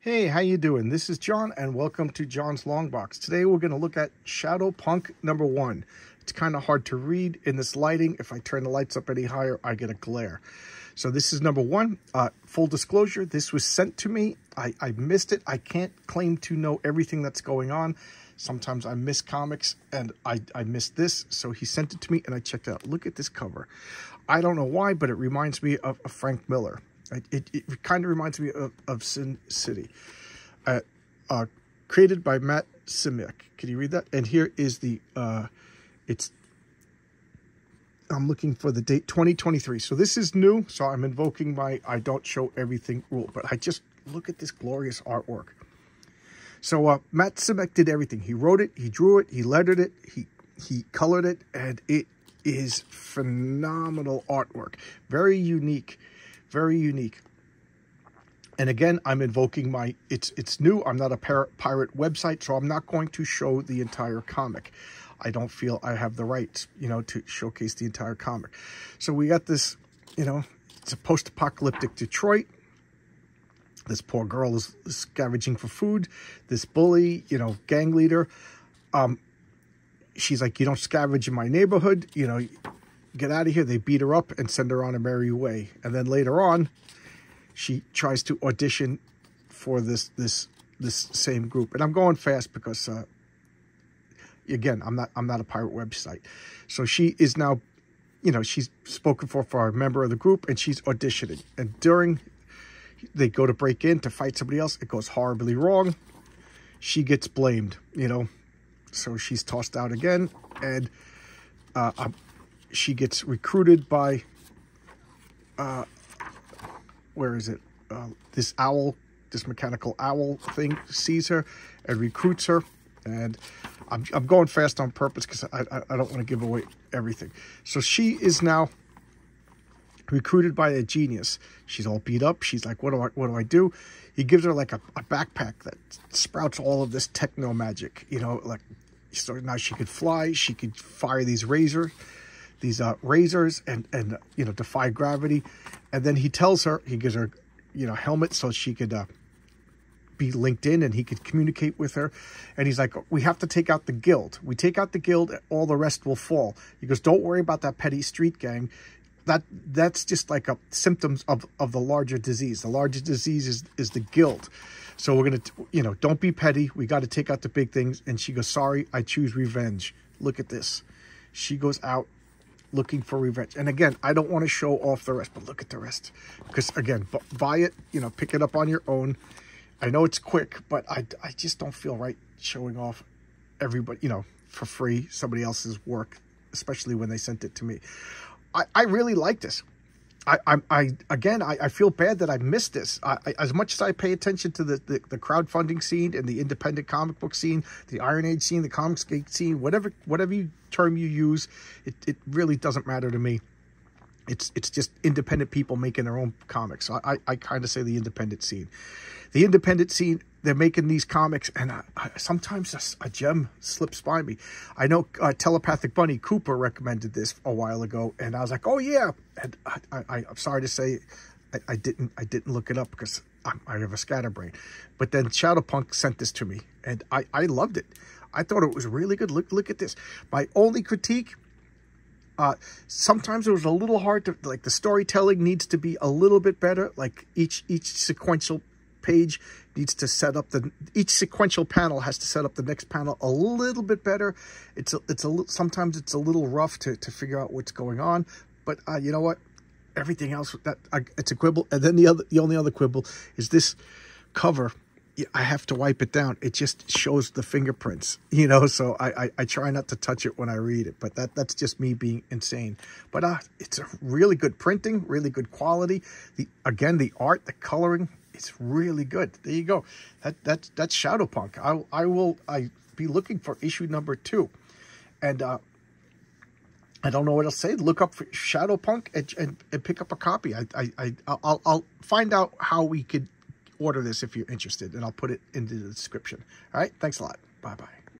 Hey, how you doing? This is John, and welcome to John's Long Box. Today we're going to look at Shadowpunk #1. It's kind of hard to read in this lighting. If I turn the lights up any higher, I get a glare. So this is #1. Full disclosure, this was sent to me. I missed it. I can't claim to know everything that's going on. Sometimes I miss comics, and I missed this. So he sent it to me, and I checked it out. Look at this cover. I don't know why, but it reminds me of Frank Miller. It kind of reminds me of Sin City. Created by Matt Simic. Can you read that? And here is the, I'm looking for the date, 2023. So this is new, so I'm invoking my I don't show everything rule. But I just look at this glorious artwork. So Matt Simic did everything. He wrote it, he drew it, he lettered it, he colored it, and it is phenomenal artwork. Very unique. Very unique. And again, I'm invoking my, it's new. I'm not a pirate website, so I'm not going to show the entire comic. I don't feel I have the rights, to showcase the entire comic. So we got this, it's a post-apocalyptic Detroit. This poor girl is scavenging for food. This bully, gang leader, she's like, you don't scavenge in my neighborhood, get out of here. They beat her up and send her on a merry way. And then later on, she tries to audition for this same group. And I'm going fast because, again, I'm not a pirate website. So she is now, she's spoken for a member of the group, and she's auditioning. And during, they go to break in to fight somebody else. It goes horribly wrong. She gets blamed, So she's tossed out again. And, she gets recruited by, where is it? This owl, this mechanical owl thing sees her and recruits her. And I'm going fast on purpose because I don't want to give away everything. So she is now recruited by a genius. She's all beat up. She's like, what do I do? He gives her like a backpack that sprouts all of this techno magic, so now she could fly. She could fire these razors and defy gravity. And then he tells her, he gives her, helmet so she could be linked in and he could communicate with her. And he's like, we have to take out the guild. We take out the guild, all the rest will fall. He goes, don't worry about that petty street gang. That's just like symptoms of the larger disease. The larger disease is the guild. So we're going to, don't be petty. We got to take out the big things. And she goes, sorry, I choose revenge. Look at this. She goes out looking for revenge. And again, I don't want to show off the rest, but look at the rest. Because again, buy it, pick it up on your own. I know it's quick, but I just don't feel right showing off everybody, for free, somebody else's work, especially when they sent it to me. I really like this. I feel bad that I missed this. As much as I pay attention to the crowdfunding scene and the independent comic book scene, the Iron Age scene, the Comicsgate scene, whatever term you use, it really doesn't matter to me. It's just independent people making their own comics. So I kind of say the independent scene. The independent scene, they're making these comics, and sometimes a gem slips by me. I know Telepathic Bunny Cooper recommended this a while ago, and I was like, oh yeah. And I'm sorry to say, I didn't look it up because I have a scatterbrain. But then Shadowpunk sent this to me, and I loved it. I thought it was really good. Look at this. My only critique, sometimes it was a little hard to, like, the storytelling needs to be a little bit better. Like each sequential page needs to set up each sequential panel has to set up the next panel a little bit better. Sometimes it's a little rough to figure out what's going on, but you know what? Everything else, it's a quibble. And then the only other quibble is this cover. I have to wipe it down. It just shows the fingerprints, so I try not to touch it when I read it, but that's just me being insane. But it's a really good printing, really good quality. The art, the coloring, it's really good. There you go. That's Shadowpunk. I be looking for issue #2. And I don't know what else to say. Look up for Shadowpunk and pick up a copy. I'll find out how we could order this if you're interested, and I'll put it into the description. All right. Thanks a lot. Bye-bye.